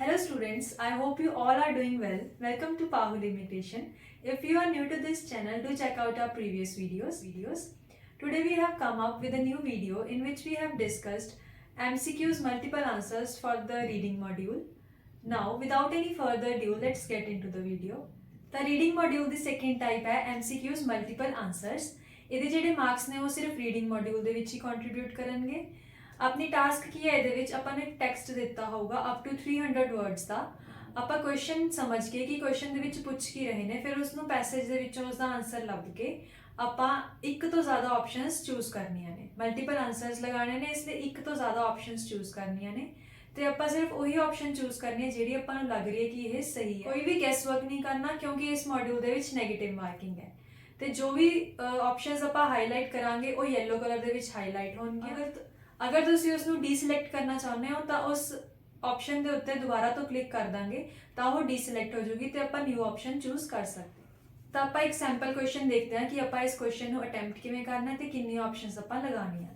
Hello students, I hope you all are doing well. Welcome to Pahul Imitation. If you are new to this channel, do check out our previous videos. Today we have come up with a new video in which we have discussed MCQ's multiple answers for the reading module. Now, without any further ado, let's get into the video. The reading module the second type ਹੈ MCQ's multiple answers. ਇਹਦੇ ਜਿਹੜੇ marks ਨੇ ਉਹ ਸਿਰਫ reading module ਦੇ ਵਿੱਚ ਹੀ contribute ਕਰਨਗੇ। ਆਪਣੀ ਟਾਸਕ ਕੀ ਹੈ ਇਹਦੇ ਵਿੱਚ ਆਪਾਂ ਨੂੰ ਇੱਕ ਟੈਕਸਟ ਦਿੱਤਾ ਹੋਊਗਾ ਅਪ ਟੂ 300 ਵਰਡਸ ਦਾ। ਆਪਾਂ ਕੁਐਸਚਨ ਸਮਝ ਕੇ ਕਿ ਕੁਐਸਚਨ ਦੇ ਵਿੱਚ ਪੁੱਛ ਕੀ ਰਹੇ ਨੇ, ਫਿਰ ਉਸ ਨੂੰ ਪੈਸੇਜ ਦੇ ਵਿੱਚੋਂ ਉਸ ਦਾ ਆਨਸਰ ਲੱਭ ਕੇ ਆਪਾਂ ਇੱਕ ਤੋਂ ਜ਼ਿਆਦਾ ਆਪਸ਼ਨਸ ਚੂਜ਼ ਕਰਨੀਆਂ ਨੇ। ਮਲਟੀਪਲ ਆਨਸਰਸ ਲਗਾਣੇ ਨੇ, ਇਸ ਲਈ ਇੱਕ ਤੋਂ ਜ਼ਿਆਦਾ ਆਪਸ਼ਨਸ ਚੂਜ਼ ਕਰਨੀਆਂ ਨੇ ਤੇ ਆਪਾਂ ਸਿਰਫ ਉਹੀ ਆਪਸ਼ਨ ਚੂਜ਼ ਕਰਨੀ ਹੈ ਜਿਹੜੀ ਆਪਾਂ ਨੂੰ ਲੱਗ ਰਹੀ ਹੈ ਕਿ ਇਹ ਸਹੀ ਹੈ। ਕੋਈ ਵੀ ਗੈਸ ਵਰਕ ਨਹੀਂ ਕਰਨਾ ਕਿਉਂਕਿ ਇਸ ਮੋਡਿਊਲ ਦੇ ਵਿੱਚ ਨੈਗੇਟਿਵ ਮਾਰਕਿੰਗ ਹੈ ਤੇ ਜੋ ਵੀ ਆਪਸ਼ਨਸ ਆਪਾਂ ਹਾਈਲਾਈਟ ਕਰਾਂਗੇ ਉਹ ਯੈਲੋ ਕਲਰ ਦੇ ਵਿੱਚ ਹਾਈਲਾਈਟ ਹੋਣਗੀਆਂ। ਅਗਰ ਤੁਸੀਂ ਉਸ ਨੂੰ ਡੀਸਿਲੈਕਟ ਕਰਨਾ ਚਾਹੁੰਦੇ ਹੋ ਤਾਂ ਉਸ ਆਪਸ਼ਨ ਦੇ ਉੱਤੇ ਦੁਬਾਰਾ ਤੋਂ ਕਲਿੱਕ ਕਰ ਦਾਂਗੇ ਤਾਂ ਉਹ ਡੀਸਿਲੈਕਟ ਹੋ ਜੂਗੀ ਤੇ ਆਪਾਂ ਨਿਊ ਆਪਸ਼ਨ ਚੂਜ਼ ਕਰ ਸਕਦੇ ਹਾਂ। ਤਾਂ ਆਪਾਂ ਇੱਕ ਸੈਂਪਲ ਕੁਐਸਚਨ ਦੇਖਦੇ ਹਾਂ ਕਿ ਆਪਾਂ ਇਸ ਕੁਐਸਚਨ ਨੂੰ ਅਟੈਂਪਟ ਕਿਵੇਂ ਕਰਨਾ ਹੈ ਤੇ ਕਿੰਨੀਆਂ ਆਪਸ਼ਨਸ ਆਪਾਂ ਲਗਾਉਣੀਆਂ ਨੇ।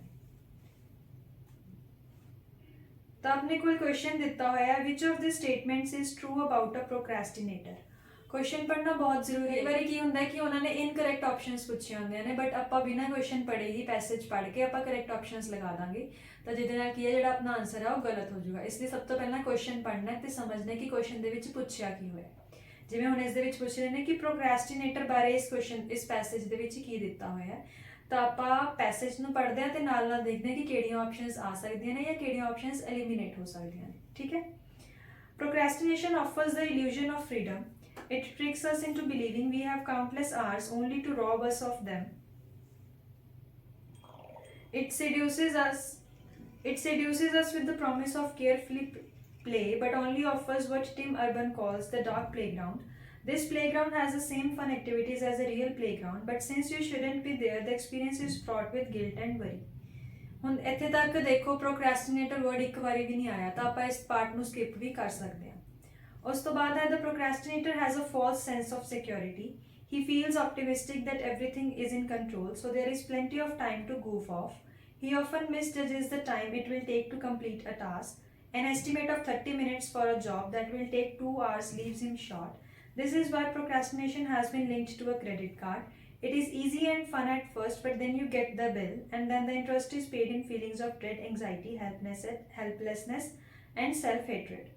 ਤਾਂ ਆਪਣੇ ਕੋਲ ਕੁਐਸਚਨ ਦਿੱਤਾ ਹੋਇਆ ਹੈ which of the statements is true about a procrastinator. Question ਪੜ੍ਹਨਾ ਬਹੁਤ ਜ਼ਰੂਰੀ ਹੈ। ਕਈ ਵਾਰੀ ਕੀ ਹੁੰਦਾ ਹੈ ਕਿ ਉਹਨਾਂ ਨੇ ਇਨਕਰੈਕਟ ਆਪਸ਼ਨਸ ਪੁੱਛੇ ਹੁੰਦੇ ਨੇ ਬਟ ਆਪਾਂ ਬਿਨਾਂ ਕੁਐਸਚਨ ਪੜ੍ਹੇ ਹੀ ਪੈਸੇਜ ਪੜ੍ਹ ਕੇ ਆਪਾਂ ਕਰੈਕਟ ਆਪਸ਼ਨਸ ਲਗਾ ਦਾਂਗੇ ਤਾਂ ਜਿਹਦੇ ਨਾਲ ਕੀ ਹੈ ਜਿਹੜਾ ਆਪਣਾ ਆਨਸਰ ਹੈ ਉਹ ਗਲਤ ਹੋ ਜਾਊਗਾ। ਇਸ ਲਈ ਸਭ ਤੋਂ ਪਹਿਲਾਂ ਕੁਐਸਚਨ ਪੜ੍ਹਨਾ ਤੇ ਸਮਝਣਾ ਕਿ ਕੁਐਸਚਨ ਦੇ ਵਿੱਚ ਪੁੱਛਿਆ ਕੀ ਹੋਇਆ। ਜਿਵੇਂ ਹੁਣ ਇਸ ਦੇ ਵਿੱਚ ਪੁੱਛ ਰਹੇ ਨੇ ਕਿ ਪ੍ਰੋਕ੍ਰੈਸਟੀਨੇਟਰ ਬਾਰੇ ਇਸ ਪੈਸੇਜ ਦੇ ਵਿੱਚ ਕੀ ਦਿੱਤਾ ਹੋਇਆ ਹੈ, ਤਾਂ ਆਪਾਂ ਪੈਸੇਜ ਨੂੰ ਪੜ੍ਹਦੇ ਹਾਂ ਤੇ ਨਾਲ ਨਾਲ ਦੇਖਦੇ ਹਾਂ ਕਿ ਕਿਹੜੀਆਂ ਆਪਸ਼ਨਸ ਆ ਸਕਦੀਆਂ ਨੇ ਜਾਂ ਕਿਹੜੀਆਂ ਆਪਸ਼ਨਸ ਐਲੀਮੀਨੇਟ ਹੋ ਸਕਦੀਆਂ ਨੇ। ਠੀਕ ਹੈ। Procrastination offers the illusion of freedom. It tricks us into believing we have countless hours only to rob us of them. It seduces us with the promise of carefree play, but only offers what Tim Urban calls the dark playground. This playground has the same fun activities as a real playground, but since you shouldn't be there, the experience is fraught with guilt and worry. ਹੁਣ ਇੱਥੇ ਤੱਕ ਦੇਖੋ ਪ੍ਰੋਕ੍ਰੈਸਟੀਨੇਟਰ word ਇੱਕ ਵਾਰੀ ਵੀ ਨਹੀਂ ਆਇਆ ਤਾਂ ਆਪਾਂ ਇਸ ਪਾਰਟ ਨੂੰ ਸਕਿਪ ਵੀ ਕਰ ਸਕਦੇ ਹਾਂ। ਉਸ ਤੋਂ ਬਾਅਦ ਹੈ the procrastinator has a false sense of security. He feels optimistic that everything is in control, so there is plenty of time to goof off. He often misjudges the time it will take to complete a task. An estimate of 30 minutes for a job that will take 2 hours leaves him short. This is why procrastination has been linked to a credit card. It is easy and fun at first, but then you get the bill, and then the interest is paid in feelings of dread, anxiety, helplessness, and self-hatred.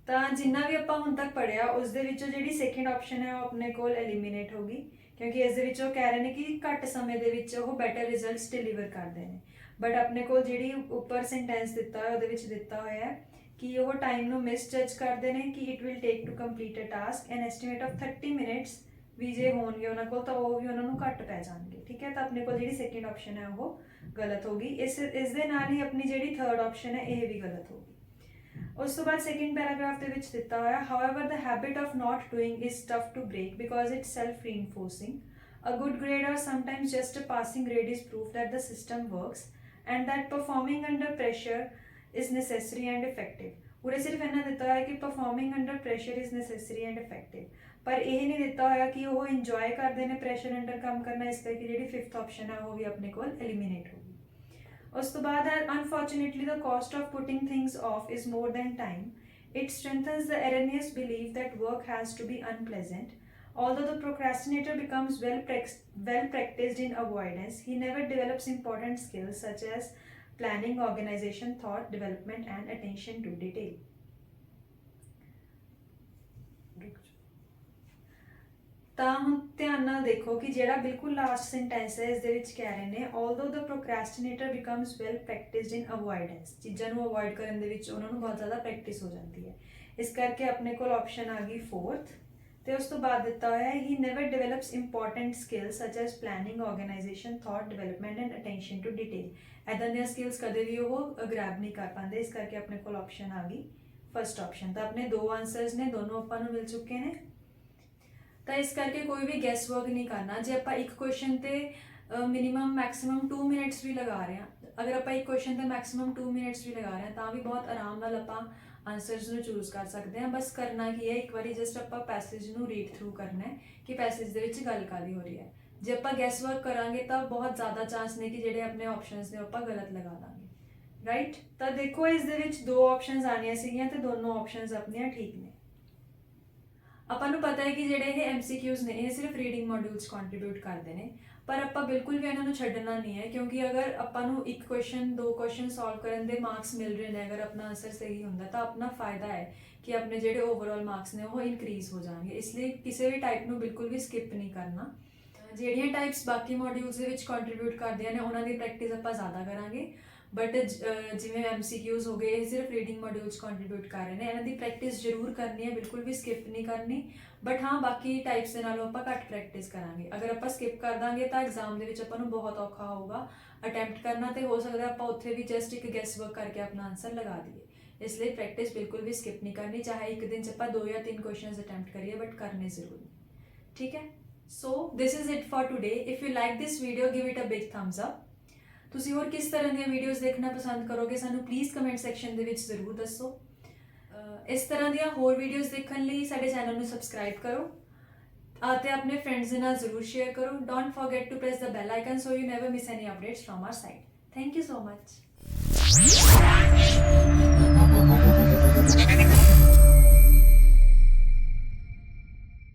ਤਾਂ ਜਿੰਨਾ ਵੀ ਆਪਾਂ ਹੁਣ ਤੱਕ ਪੜ੍ਹਿਆ ਉਸ ਦੇ ਵਿੱਚੋਂ ਜਿਹੜੀ ਸੈਕਿੰਡ ਆਪਸ਼ਨ ਹੈ ਉਹ ਆਪਣੇ ਕੋਲ ਐਲੀਮੀਨੇਟ ਹੋ ਗਈ ਕਿਉਂਕਿ ਇਸ ਦੇ ਵਿੱਚ ਉਹ ਕਹਿ ਰਹੇ ਨੇ ਕਿ ਘੱਟ ਸਮੇਂ ਦੇ ਵਿੱਚ ਉਹ ਬੈਟਰ ਰਿਜ਼ਲਟਸ ਡਿਲੀਵਰ ਕਰਦੇ ਨੇ। ਬਟ ਆਪਣੇ ਕੋਲ ਜਿਹੜੀ ਉੱਪਰ ਸੈਂਟੈਂਸ ਦਿੱਤਾ ਹੋਇਆ ਉਹਦੇ ਵਿੱਚ ਦਿੱਤਾ ਹੋਇਆ ਹੈ ਕਿ ਉਹ ਟਾਈਮ ਨੂੰ ਮਿਸਜੱਜ ਕਰਦੇ ਨੇ ਕਿ it will take to complete a task an estimate of 30 minutes ਵੀ ਜੇ ਹੋਣਗੇ ਉਹਨਾਂ ਕੋਲ ਤਾਂ ਉਹ ਵੀ ਉਹਨਾਂ ਨੂੰ ਘੱਟ ਪੈ ਜਾਣਗੇ। ਠੀਕ ਹੈ। ਤਾਂ ਆਪਣੇ ਕੋਲ ਜਿਹੜੀ ਸੈਕਿੰਡ ਆਪਸ਼ਨ ਹੈ ਉਹ ਗਲਤ ਹੋ ਗਈ। ਇਸ ਦੇ ਨਾਲ ਹੀ ਆਪਣੀ ਜਿਹੜੀ ਥਰਡ ਆਪਸ਼ਨ ਹੈ ਇਹ ਵੀ ਗਲਤ ਹੋ ਗਈ। ਉਸ ਤੋਂ ਬਾਅਦ ਸੈਕਿੰਡ ਪੈਰਾਗ੍ਰਾਫ ਦੇ ਵਿੱਚ ਦਿੱਤਾ ਹੋਇਆ however the habit of not doing is tough to break because it's self-reinforcing. A good grade or sometimes just a passing grade is proof that the system works and that performing under pressure is necessary and effective. ਉਰੇ ਸਿਰਫ ਇਹਨਾਂ ਦਿੱਤਾ ਹੋਇਆ ਕਿ performing under pressure is necessary and effective, ਪਰ ਇਹ ਨਹੀਂ ਦਿੱਤਾ ਹੋਇਆ ਕਿ ਉਹ ਇੰਜੋਏ ਕਰਦੇ ਨੇ ਪ੍ਰੈਸ਼ਰ ਅੰਡਰ ਕੰਮ ਕਰਨਾ, ਇਸ ਕਰਕੇ ਜਿਹੜੀ ਫਿਫਥ ਆਪਸ਼ਨ ਹੈ ਉਹ ਵੀ ਆਪਣੇ ਕੋਲ ਐਲੀਮੀਨੇਟ ਹੋ ਗਈ। ਉਸ ਤੋਂ ਬਾਅਦ ਹੈ unfortunately the cost of putting things off is more than time. It strengthens the erroneous belief that work has to be unpleasant. Although the procrastinator becomes well practiced in avoidance, he never develops important skills such as planning, organization, thought development and attention to detail. ਤਾਂ ਹੁਣ ਧਿਆਨ ਨਾਲ ਦੇਖੋ ਕਿ ਜਿਹੜਾ ਬਿਲਕੁਲ last sentence ਹੈ ਇਸ ਦੇ ਵਿੱਚ ਕਹਿ ਰਹੇ ਨੇ although the procrastinator becomes well practiced in avoidance, ਚੀਜ਼ਾਂ ਨੂੰ ਅਵੋਇਡ ਕਰਨ ਦੇ ਵਿੱਚ ਉਹਨਾਂ ਨੂੰ ਬਹੁਤ ਜ਼ਿਆਦਾ ਪ੍ਰੈਕਟਿਸ ਹੋ ਜਾਂਦੀ ਹੈ। ਇਸ ਕਰਕੇ ਆਪਣੇ ਕੋਲ ਆਪਸ਼ਨ ਆ ਗਈ ਫੋਰਥ ਤੇ ਉਸ ਤੋਂ ਬਾਅਦ ਦਿੱਤਾ ਹੋਇਆ ਹੈ he never develops important skills such as planning, organization, thought development and attention to detail. ਇੱਦਾਂ ਦੀਆਂ ਸਕਿੱਲਸ ਕਦੇ ਵੀ ਉਹ ਗ੍ਰੈਬ ਨਹੀਂ ਕਰ ਪਾਉਂਦੇ, ਇਸ ਕਰਕੇ ਆਪਣੇ ਕੋਲ ਆਪਸ਼ਨ ਆ ਗਈ ਫਸਟ ਆਪਸ਼ਨ। ਤਾਂ ਆਪਣੇ ਦੋ ਆਨਸਰਸ ਨੇ, ਦੋਨੋਂ ਆਪਾਂ ਨੂੰ ਮਿਲ ਚੁੱਕੇ ਨੇ। ਤਾਂ ਇਸ ਕਰਕੇ ਕੋਈ ਵੀ ਗੈਸ ਵਰਕ ਨਹੀਂ ਕਰਨਾ। ਜੇ ਆਪਾਂ ਇੱਕ ਕੁਐਸਚਨ ਤੇ ਮੈਕਸਿਮਮ 2 ਮਿੰਟਸ ਵੀ ਲਗਾ ਰਹੇ ਹਾਂ, ਅਗਰ ਆਪਾਂ ਇੱਕ ਕੁਐਸਚਨ ਤੇ ਮੈਕਸਿਮਮ 2 ਮਿੰਟਸ ਵੀ ਲਗਾ ਰਹੇ ਹਾਂ ਤਾਂ ਵੀ ਬਹੁਤ ਆਰਾਮ ਨਾਲ ਆਪਾਂ ਆਨਸਰਸ ਨੂੰ ਚੂਜ਼ ਕਰ ਸਕਦੇ ਹਾਂ। ਬਸ ਕਰਨਾ ਕੀ ਹੈ, ਇੱਕ ਵਾਰੀ ਜਸਟ ਆਪਾਂ ਪੈਸੇਜ ਨੂੰ ਰੀਡ ਥਰੂ ਕਰਨਾ ਹੈ ਕਿ ਪੈਸੇਜ ਦੇ ਵਿੱਚ ਗੱਲ ਕਾਹਦੀ ਹੋ ਰਹੀ ਹੈ। ਜੇ ਆਪਾਂ ਗੈਸ ਵਰਕ ਕਰਾਂਗੇ ਤਾਂ ਬਹੁਤ ਜ਼ਿਆਦਾ ਚਾਂਸ ਨੇ ਕਿ ਜਿਹੜੇ ਆਪਣੇ ਆਪਸ਼ਨਸ ਨੇ ਆਪਾਂ ਗਲਤ ਲਗਾ ਦਾਂਗੇ। ਰਾਈਟ। ਤਾਂ ਦੇਖੋ ਇਸ ਦੇ ਵਿੱਚ ਦੋ ਆਪਸ਼ਨਸ ਆਉਣੀਆਂ ਸੀਗੀਆਂ ਤੇ ਦੋਨੋਂ ਆਪਸ਼ਨਸ ਆਪਣੀਆਂ ਠੀਕ ਨੇ। ਆਪਾਂ ਨੂੰ ਪਤਾ ਹੈ ਕਿ ਜਿਹੜੇ ਇਹ MCQs ਨੇ ਇਹ ਸਿਰਫ ਰੀਡਿੰਗ ਮੋਡਿਊਲਸ ਕੰਟਰੀਬਿਊਟ ਕਰਦੇ ਨੇ, ਪਰ ਆਪਾਂ ਬਿਲਕੁਲ ਵੀ ਇਹਨਾਂ ਨੂੰ ਛੱਡਣਾ ਨਹੀਂ ਹੈ, ਕਿਉਂਕਿ ਅਗਰ ਆਪਾਂ ਨੂੰ ਇੱਕ ਕੁਐਸਚਨ ਦੋ ਕੁਐਸਚਨ ਸੋਲਵ ਕਰਨ ਦੇ ਮਾਰਕਸ ਮਿਲ ਰਹੇ ਨੇ, ਅਗਰ ਆਪਣਾ ਆਨਸਰ ਸਹੀ ਹੁੰਦਾ ਤਾਂ ਆਪਣਾ ਫਾਇਦਾ ਹੈ ਕਿ ਆਪਣੇ ਜਿਹੜੇ ਓਵਰਆਲ ਮਾਰਕਸ ਨੇ ਉਹ ਇਨਕਰੀਜ਼ ਹੋ ਜਾਣਗੇ। ਇਸ ਲਈ ਕਿਸੇ ਵੀ ਟਾਈਪ ਨੂੰ ਬਿਲਕੁਲ ਵੀ ਸਕਿਪ ਨਹੀਂ ਕਰਨਾ। ਜਿਹੜੀਆਂ ਟਾਈਪਸ ਬਾਕੀ ਮੋਡਿਊਲਸ ਦੇ ਵਿੱਚ ਕੰਟਰੀਬਿਊਟ ਕਰਦੀਆਂ ਨੇ ਉਹਨਾਂ ਦੀ ਪ੍ਰੈਕਟਿਸ ਆਪਾਂ ਜ਼ਿਆਦਾ ਕਰਾਂਗੇ, ਬਟ ਜਿਵੇਂ MCQs ਹੋ ਗਏ ਇਹ ਸਿਰਫ ਰੀਡਿੰਗ ਮੋਡਿਊਲਸ ਕੰਟਰੀਬਿਊਟ ਕਰ ਰਹੇ ਨੇ, ਇਹਨਾਂ ਦੀ ਪ੍ਰੈਕਟਿਸ ਜ਼ਰੂਰ ਕਰਨੀ ਹੈ, ਬਿਲਕੁਲ ਵੀ ਸਕਿਪ ਨਹੀਂ ਕਰਨੀ। ਬਟ ਹਾਂ ਬਾਕੀ ਟਾਈਪਸ ਦੇ ਨਾਲੋਂ ਆਪਾਂ ਘੱਟ ਪ੍ਰੈਕਟਿਸ ਕਰਾਂਗੇ। ਅਗਰ ਆਪਾਂ ਸਕਿਪ ਕਰ ਦਾਂਗੇ ਤਾਂ ਐਗਜ਼ਾਮ ਦੇ ਵਿੱਚ ਆਪਾਂ ਨੂੰ ਬਹੁਤ ਔਖਾ ਹੋਊਗਾ ਅਟੈਂਪਟ ਕਰਨਾ, ਤੇ ਹੋ ਸਕਦਾ ਆਪਾਂ ਉੱਥੇ ਵੀ ਜਸਟ ਇੱਕ ਗੈਸ ਵਰਕ ਕਰਕੇ ਆਪਣਾ ਆਨਸਰ ਲਗਾ ਦਈਏ। ਇਸ ਲਈ ਪ੍ਰੈਕਟਿਸ ਬਿਲਕੁਲ ਵੀ ਸਕਿਪ ਨਹੀਂ ਕਰਨੀ, ਚਾਹੇ ਇੱਕ ਦਿਨ 'ਚ ਆਪਾਂ 2 ਜਾਂ 3 ਕੁਐਸਚਨਸ ਅਟੈਂਪਟ ਕਰੀਏ, ਬਟ ਕਰਨੇ ਜ਼ਰੂਰ ਨੇ, ਠੀਕ ਹੈ। So this is it for today. If you like this video give it a big thumbs up. ਤੁਸੀਂ ਹੋਰ ਕਿਸ ਤਰ੍ਹਾਂ ਦੀਆਂ ਵੀਡੀਓਜ਼ ਦੇਖਣਾ ਪਸੰਦ ਕਰੋਗੇ ਸਾਨੂੰ ਪਲੀਜ਼ ਕਮੈਂਟ ਸੈਕਸ਼ਨ ਦੇ ਵਿੱਚ ਜ਼ਰੂਰ ਦੱਸੋ। ਇਸ ਤਰ੍ਹਾਂ ਦੀਆਂ ਹੋਰ ਵੀਡੀਓਜ਼ ਦੇਖਣ ਲਈ ਸਾਡੇ ਚੈਨਲ ਨੂੰ ਸਬਸਕ੍ਰਾਈਬ ਕਰੋ ਅਤੇ ਆਪਣੇ ਫਰੈਂਡਸ ਦੇ ਨਾਲ ਜ਼ਰੂਰ ਸ਼ੇਅਰ ਕਰੋ। Don't forget to press the bell icon so you never miss any updates from our side. Thank you so much.